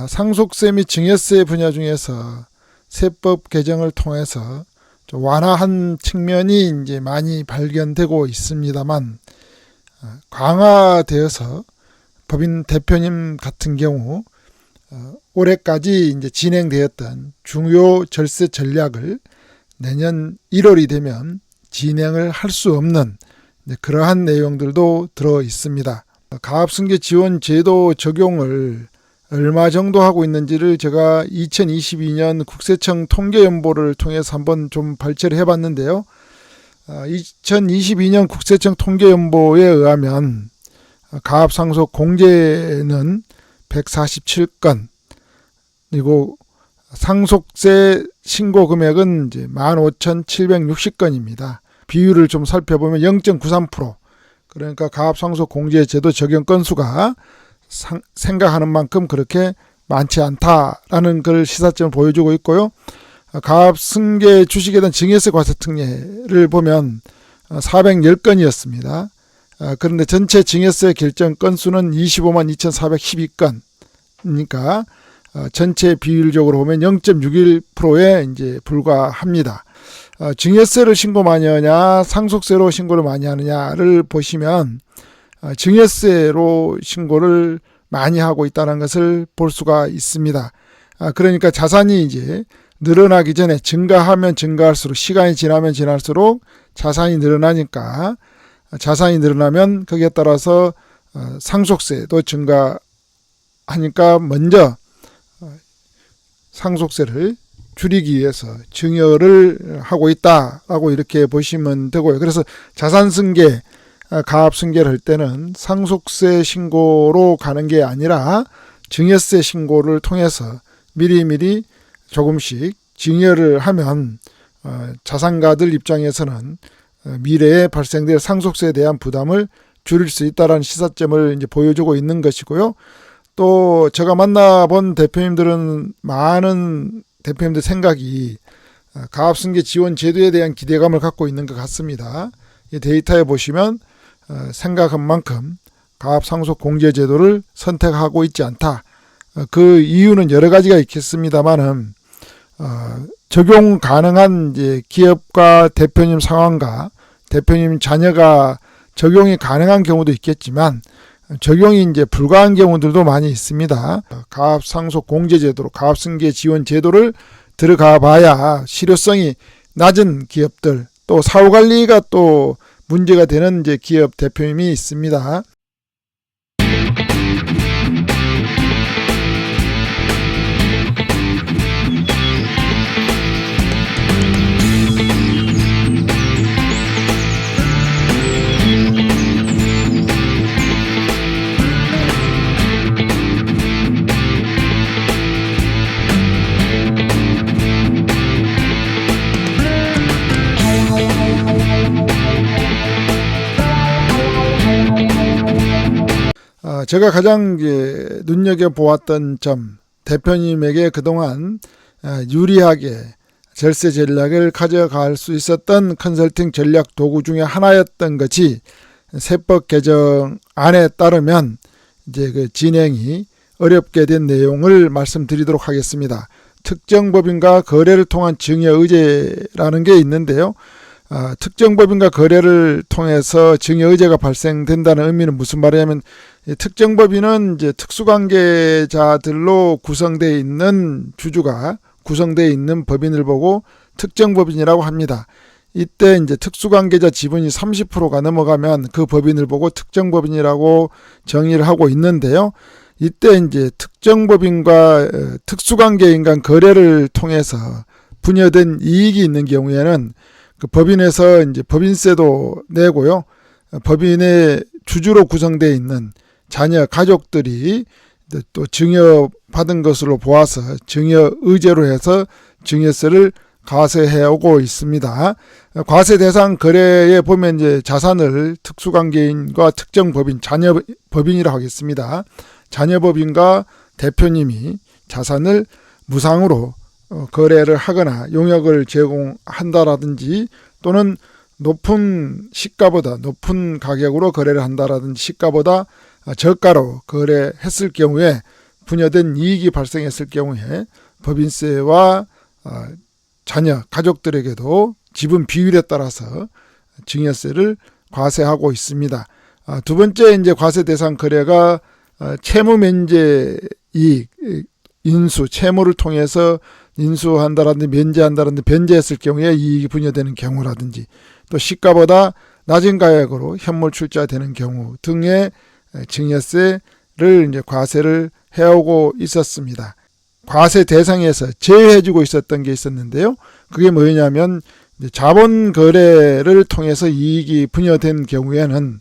상속세 및 증여세 분야 중에서 세법 개정을 통해서 좀 완화한 측면이 이제 많이 발견되고 있습니다만, 강화되어서 법인 대표님 같은 경우 올해까지 이제 진행되었던 중요 절세 전략을 내년 1월이 되면 진행을 할 수 없는 그러한 내용들도 들어 있습니다. 가압승계 지원 제도 적용을 얼마 정도 하고 있는지를 제가 2022년 국세청 통계연보를 통해서 한번 좀 발췌를 해봤는데요. 2022년 국세청 통계연보에 의하면 가압상속 공제는 147건, 그리고 상속세 신고 금액은 이제 15,760건입니다. 비율을 좀 살펴보면 0.93%, 그러니까 가압상속 공제 제도 적용 건수가 생각하는 만큼 그렇게 많지 않다라는 걸 시사점을 보여주고 있고요. 가압승계 주식에 대한 증여세 과세특례를 보면 410건이었습니다. 그런데 전체 증여세 결정 건수는 25만 2,412건이니까 전체 비율적으로 보면 0.61%에 이제 불과합니다. 증여세를 신고 많이 하냐, 상속세로 신고를 많이 하느냐를 보시면 증여세로 신고를 많이 하고 있다는 것을 볼 수가 있습니다. 그러니까 자산이 이제 늘어나기 전에 증가하면 증가할수록, 시간이 지나면 지날수록 자산이 늘어나니까, 자산이 늘어나면 거기에 따라서 상속세도 증가하니까 먼저 상속세를 줄이기 위해서 증여를 하고 있다라고 이렇게 보시면 되고요. 그래서 자산승계, 가압승계를 할 때는 상속세 신고로 가는 게 아니라 증여세 신고를 통해서 미리미리 조금씩 증여를 하면 자산가들 입장에서는 미래에 발생될 상속세에 대한 부담을 줄일 수 있다는 시사점을 이제 보여주고 있는 것이고요. 또 제가 만나본 대표님들은, 많은 대표님들 생각이 가압승계 지원 제도에 대한 기대감을 갖고 있는 것 같습니다. 이 데이터에 보시면 생각한 만큼 가압상속 공제 제도를 선택하고 있지 않다. 그 이유는 여러 가지가 있겠습니다만은 적용 가능한 이제 기업과 대표님 상황과 대표님 자녀가 적용이 가능한 경우도 있겠지만 적용이 이제 불가한 경우들도 많이 있습니다. 가압상속 공제 제도로, 가압승계 지원 제도를 들어가 봐야 실효성이 낮은 기업들, 또 사후 관리가 또 문제가 되는 이제 기업 대표님이 있습니다. 제가 가장 눈여겨보았던 점, 대표님에게 그동안 유리하게 절세 전략을 가져갈 수 있었던 컨설팅 전략 도구 중에 하나였던 것이 세법 개정안에 따르면 이제 그 진행이 어렵게 된 내용을 말씀드리도록 하겠습니다. 특정 법인과 거래를 통한 증여 의제라는 게 있는데요. 특정 법인과 거래를 통해서 증여 의제가 발생된다는 의미는 무슨 말이냐면, 특정 법인은 이제 특수관계자들로 구성되어 있는, 주주가 구성되어 있는 법인을 보고 특정 법인이라고 합니다. 이때 이제 특수관계자 지분이 30%가 넘어가면 그 법인을 보고 특정 법인이라고 정의를 하고 있는데요. 이때 이제 특정 법인과 특수관계인 간 거래를 통해서 분여된 이익이 있는 경우에는 그 법인에서 이제 법인세도 내고요. 법인의 주주로 구성되어 있는 자녀 가족들이 또 증여 받은 것으로 보아서 증여 의제로 해서 증여세를 과세해 오고 있습니다. 과세 대상 거래에 보면 이제 자산을 특수관계인과 특정 법인, 자녀 법인이라고 하겠습니다. 자녀 법인과 대표님이 자산을 무상으로 거래를 하거나 용역을 제공한다라든지, 또는 높은 시가보다, 높은 가격으로 거래를 한다라든지 시가보다 저가로 거래했을 경우에 분여된 이익이 발생했을 경우에 법인세와 자녀, 가족들에게도 지분 비율에 따라서 증여세를 과세하고 있습니다. 두 번째 이제 과세 대상 거래가 채무 면제 이익, 인수, 채무를 통해서 인수한다라든지 면제한다라든지 변제했을 경우에 이익이 분여되는 경우라든지 또 시가보다 낮은 가액으로 현물 출자되는 경우 등의 증여세를 이제 과세를 해오고 있었습니다. 과세 대상에서 제외해주고 있었던 게 있었는데요. 그게 뭐냐면 자본 거래를 통해서 이익이 분여된 경우에는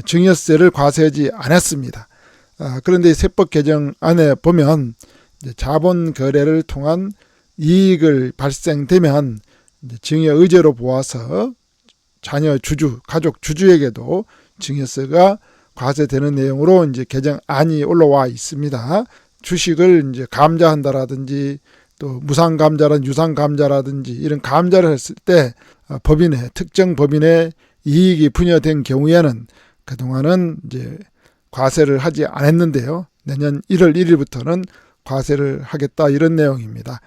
증여세를 과세하지 않았습니다. 그런데 세법 개정안에 보면 자본 거래를 통한 이익을 발생되면 증여 의제로 보아서 자녀 주주, 가족 주주에게도 증여세가 과세되는 내용으로 이제 개정안이 올라와 있습니다. 주식을 이제 감자한다라든지 또 무상 감자라든지 유상 감자라든지 이런 감자를 했을 때 특정 법인의 이익이 분여된 경우에는 그동안은 이제 과세를 하지 않았는데요. 내년 1월 1일부터는 과세를 하겠다 이런 내용입니다.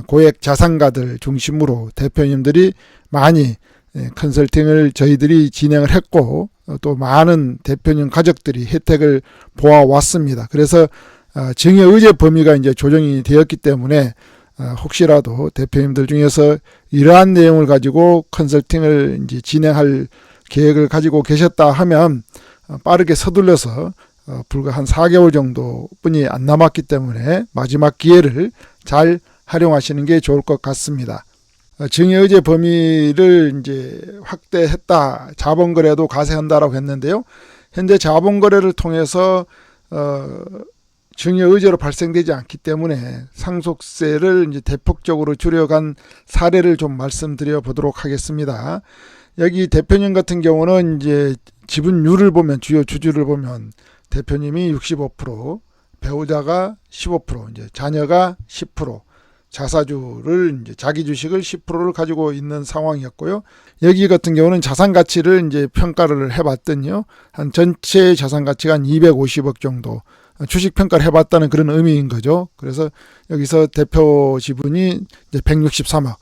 고액 자산가들 중심으로 대표님들이 많이 컨설팅을 저희들이 진행을 했고 또 많은 대표님 가족들이 혜택을 보아왔습니다. 그래서 증여 의제 범위가 이제 조정이 되었기 때문에 혹시라도 대표님들 중에서 이러한 내용을 가지고 컨설팅을 이제 진행할 계획을 가지고 계셨다 하면 빠르게 서둘러서 불과 한 4개월 정도뿐이 안 남았기 때문에 마지막 기회를 잘 활용하시는 게 좋을 것 같습니다. 증여의제 범위를 이제 확대했다. 자본거래도 과세한다라고 했는데요. 현재 자본거래를 통해서 증여의제로 발생되지 않기 때문에 상속세를 이제 대폭적으로 줄여간 사례를 좀 말씀드려 보도록 하겠습니다. 여기 대표님 같은 경우는 이제 지분율을 보면 주요 주주를 보면 대표님이 65%, 배우자가 15%, 이제 자녀가 10%, 자사주를 이제 자기 주식을 10%를 가지고 있는 상황이었고요. 여기 같은 경우는 자산 가치를 이제 평가를 해봤더니요, 한 전체 자산 가치가 한 250억 정도 주식 평가를 해봤다는 그런 의미인 거죠. 그래서 여기서 대표 지분이 이제 163억,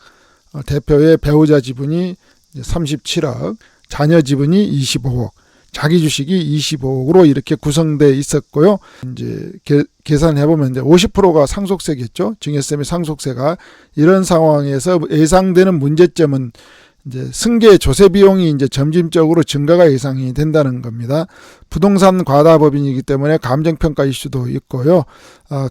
대표의 배우자 지분이 이제 37억, 자녀 지분이 25억. 자기 주식이 25억으로 이렇게 구성되어 있었고요. 이제 계산해 보면 이제 50%가 상속세겠죠. 증여세 및 상속세가 이런 상황에서 예상되는 문제점은 이제 승계 조세 비용이 이제 점진적으로 증가가 예상이 된다는 겁니다. 부동산 과다 법인이기 때문에 감정평가 이슈도 있고요.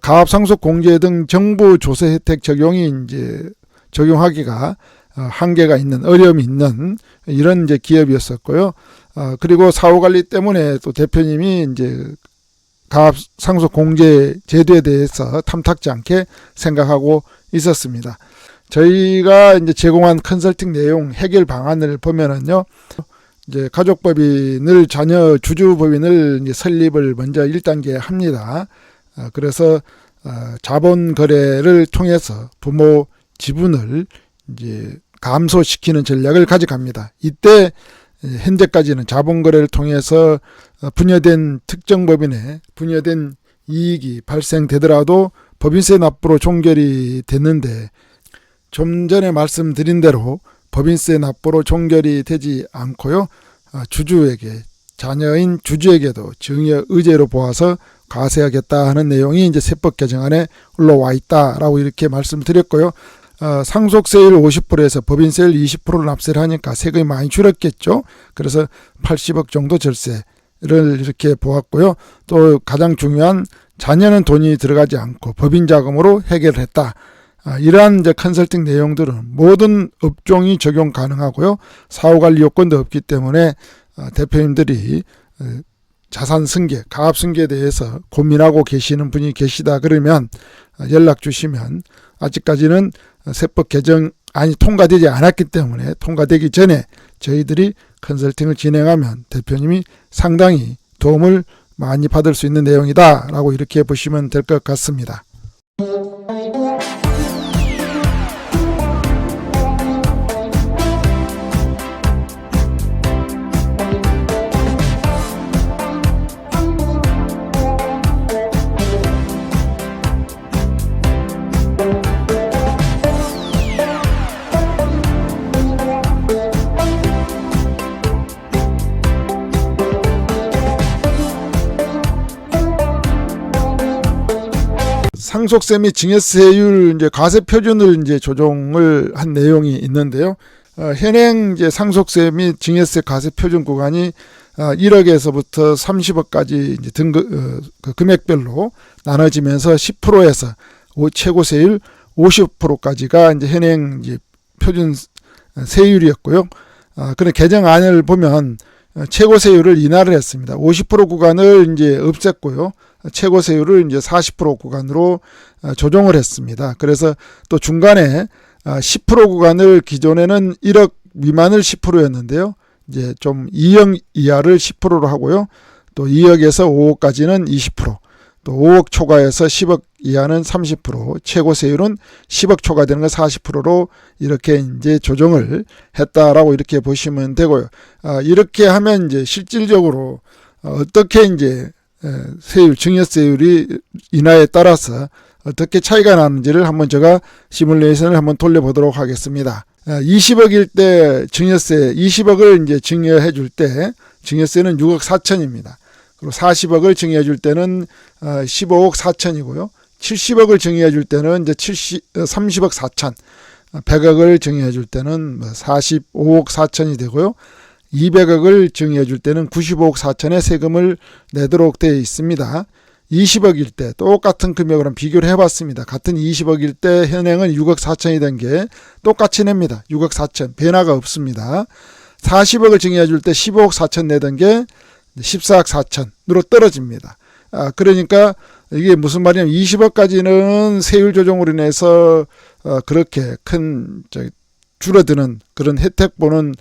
가압 상속 공제 등 정부 조세 혜택 적용이 이제 적용하기가 한계가 있는 어려움이 있는 이런 이제 기업이었었고요. 그리고 사후 관리 때문에 또 대표님이 이제 가압 상속 공제 제도에 대해서 탐탁지 않게 생각하고 있었습니다. 저희가 이제 제공한 컨설팅 내용 해결 방안을 보면은요, 이제 가족법인을 자녀 주주법인을 이제 설립을 먼저 1단계 합니다. 그래서 자본 거래를 통해서 부모 지분을 이제 감소시키는 전략을 가져갑니다. 이때 현재까지는 자본거래를 통해서 분여된 특정 법인에 분여된 이익이 발생되더라도 법인세 납부로 종결이 됐는데 좀 전에 말씀드린 대로 법인세 납부로 종결이 되지 않고요. 주주에게 자녀인 주주에게도 증여 의제로 보아서 과세하겠다 하는 내용이 이제 세법 개정안에 올라와 있다라고 이렇게 말씀드렸고요. 상속세율 50%에서 법인세율 20%를 납세를 하니까 세금이 많이 줄었겠죠. 그래서 80억 정도 절세를 이렇게 보았고요. 또 가장 중요한 자녀는 돈이 들어가지 않고 법인 자금으로 해결했다. 이러한 이제 컨설팅 내용들은 모든 업종이 적용 가능하고요. 사후관리 요건도 없기 때문에 대표님들이 자산 승계, 가압 승계에 대해서 고민하고 계시는 분이 계시다 그러면 연락 주시면 아직까지는 세법 개정안이 통과되지 않았기 때문에 통과되기 전에 저희들이 컨설팅을 진행하면 대표님이 상당히 도움을 많이 받을 수 있는 내용이다 라고 이렇게 보시면 될 것 같습니다. 상속세 및 증여세율 이제 과세 표준을 이제 조정을 한 내용이 있는데요. 현행 이제 상속세 및 증여세 과세 표준 구간이 1억에서부터 30억까지 이제 그 금액별로 나눠지면서 10%에서 최고 세율 50%까지가 이제 현행 이제 표준 세율이었고요. 그런 개정안을 보면 최고 세율을 인하를 했습니다. 50% 구간을 이제 없앴고요. 최고 세율을 이제 40% 구간으로 조정을 했습니다. 그래서 또 중간에 10% 구간을 기존에는 1억 미만을 10%였는데요. 이제 좀 2억 이하를 10%로 하고요. 또 2억에서 5억까지는 20%, 또 5억 초과해서 10억 이하는 30%, 최고 세율은 10억 초과되는 건 40%로 이렇게 이제 조정을 했다라고 이렇게 보시면 되고요. 이렇게 하면 이제 실질적으로 어떻게 이제 세율, 증여세율이 인하에 따라서 어떻게 차이가 나는지를 한번 제가 시뮬레이션을 한번 돌려보도록 하겠습니다. 20억일 때 증여세, 20억을 이제 증여해 줄 때 증여세는 6억 4천입니다. 그리고 40억을 증여해 줄 때는 15억 4천이고요. 70억을 증여해 줄 때는 이제 30억 4천, 100억을 증여해 줄 때는 45억 4천이 되고요. 200억을 증여해 줄 때는 95억 4천의 세금을 내도록 되어 있습니다. 20억일 때 똑같은 금액으로 비교를 해봤습니다. 같은 20억일 때 현행은 6억 4천이 된 게 똑같이 냅니다. 6억 4천 변화가 없습니다. 40억을 증여해 줄 때 15억 4천 내던 게 14억 4천으로 떨어집니다. 그러니까 이게 무슨 말이냐면 20억까지는 세율 조정으로 인해서 그렇게 큰 줄어드는 그런 혜택 보는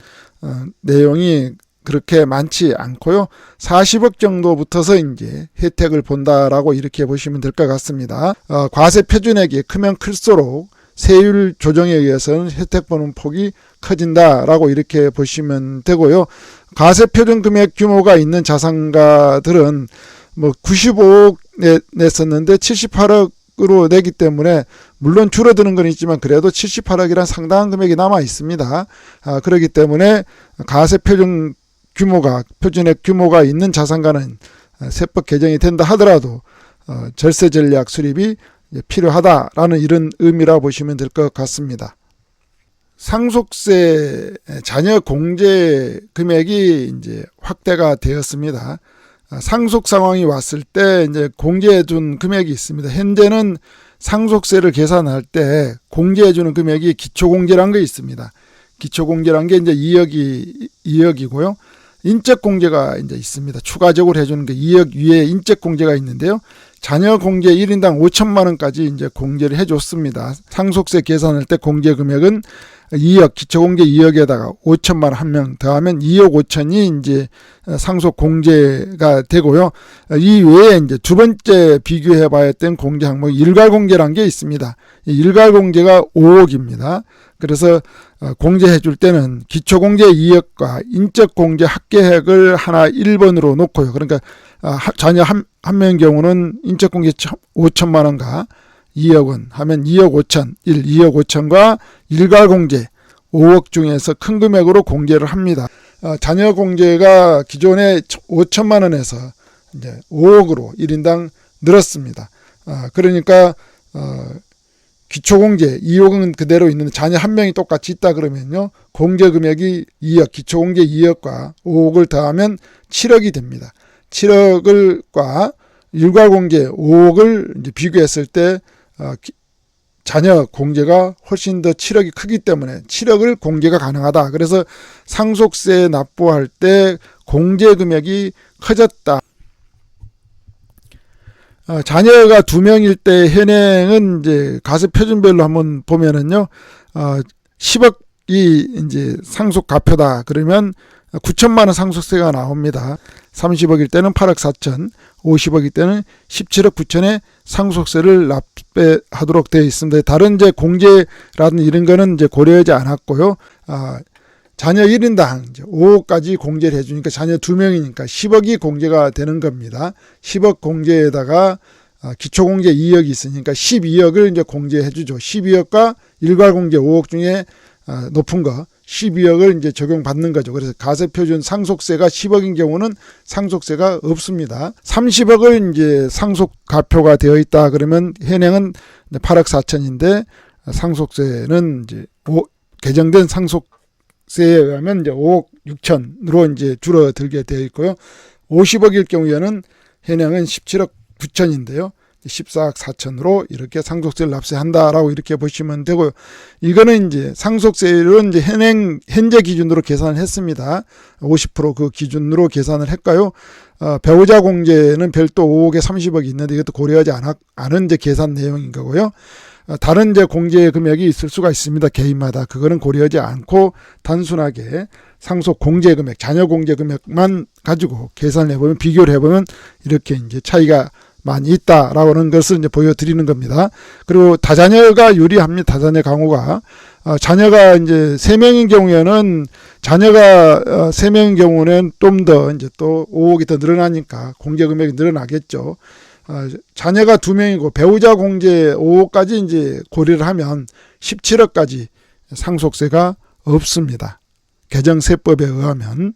내용이 그렇게 많지 않고요. 40억 정도 붙어서 이제 혜택을 본다라고 이렇게 보시면 될 것 같습니다. 과세 표준액이 크면 클수록 세율 조정에 의해서는 혜택 보는 폭이 커진다라고 이렇게 보시면 되고요. 과세 표준 금액 규모가 있는 자산가들은 뭐 95억 냈었는데 78억으로 내기 때문에 물론 줄어드는 건 있지만 그래도 78억이란 상당한 금액이 남아 있습니다. 그렇기 때문에 과세 표준 표준액 규모가 있는 자산가는 세법 개정이 된다 하더라도 절세 전략 수립이 필요하다라는 이런 의미라 보시면 될 것 같습니다. 상속세 자녀 공제 금액이 이제 확대가 되었습니다. 상속 상황이 왔을 때 이제 공제해 준 금액이 있습니다. 현재는 상속세를 계산할 때 공제해 주는 금액이 기초공제라는 게 있습니다. 기초공제라는 게 이제 2억이고요. 인적공제가 이제 있습니다. 추가적으로 해주는 게 2억 위에 인적공제가 있는데요. 자녀 공제 1인당 5천만 원까지 이제 공제를 해줬습니다. 상속세 계산할 때 공제 금액은 2억, 기초공제 2억에다가 5천만 원 한 명 더하면 2억 5천이 이제 상속 공제가 되고요. 이 외에 이제 두 번째 비교해 봐야 했던 공제 항목 일괄공제라는 게 있습니다. 일괄공제가 5억입니다. 그래서 공제해 줄 때는 기초공제 2억과 인적공제 합계액을 하나 1번으로 놓고요. 그러니까 자녀 한 명의 경우는 인적공제 5천만 원과 2억 원 하면 2억 5천, 2억 5천과 일괄공제 5억 중에서 큰 금액으로 공제를 합니다. 자녀 공제가 기존에 5천만 원에서 이제 5억으로 1인당 늘었습니다. 그러니까 기초공제 2억은 그대로 있는데 자녀 한 명이 똑같이 있다 그러면요. 공제 금액이 2억, 기초공제 2억과 5억을 더하면 7억이 됩니다. 7억과 일괄공제 5억을 이제 비교했을 때 자녀 공제가 훨씬 더 7억이 크기 때문에 7억을 공제가 가능하다. 그래서 상속세 납부할 때 공제 금액이 커졌다. 자녀가 2명일 때 현행은 이제 과세 표준별로 한번 보면은요, 10억이 이제 상속 가표다. 그러면 9천만 원 상속세가 나옵니다. 30억일 때는 8억 4천, 50억일 때는 17억 9천의 상속세를 납부하도록 되어 있습니다. 다른 이제 공제라든 이런 거는 이제 고려하지 않았고요. 자녀 1인당 이제 5억까지 공제를 해주니까 자녀 2명이니까 10억이 공제가 되는 겁니다. 10억 공제에다가 기초공제 2억이 있으니까 12억을 이제 공제해 주죠. 12억과 일괄공제 5억 중에 높은 거 12억을 이제 적용받는 거죠. 그래서 가세표준 상속세가 10억인 경우는 상속세가 없습니다. 30억을 이제 상속가표가 되어 있다 그러면 현행은 8억 4천인데 상속세는 이제 개정된 상속세에 의하면 이제 5억 6천으로 이제 줄어들게 되어 있고요. 50억일 경우에는 현행은 17억 9천인데요. 14억 4천으로 이렇게 상속세를 납세한다라고 이렇게 보시면 되고요. 이거는 이제 상속세율은 이제 현재 기준으로 계산을 했습니다. 50% 기준으로 계산을 했고요. 배우자 공제는 별도 5억에 30억이 있는데 이것도 고려하지 않은 이제 계산 내용인 거고요. 다른 이제 공제 금액이 있을 수가 있습니다. 개인마다 그거는 고려하지 않고 단순하게 상속 공제 금액, 자녀 공제 금액만 가지고 계산을 해보면 비교를 해보면 이렇게 이제 차이가 많이 있다라고 하는 것을 이제 보여드리는 겁니다. 그리고 다자녀가 유리합니다. 다자녀 강호가. 자녀가 이제 3명인 경우에는 자녀가 3명인 경우는 좀 더 이제 또 5억이 더 늘어나니까 공제 금액이 늘어나겠죠. 자녀가 2명이고 배우자 공제 5억까지 이제 고려를 하면 17억까지 상속세가 없습니다. 개정세법에 의하면.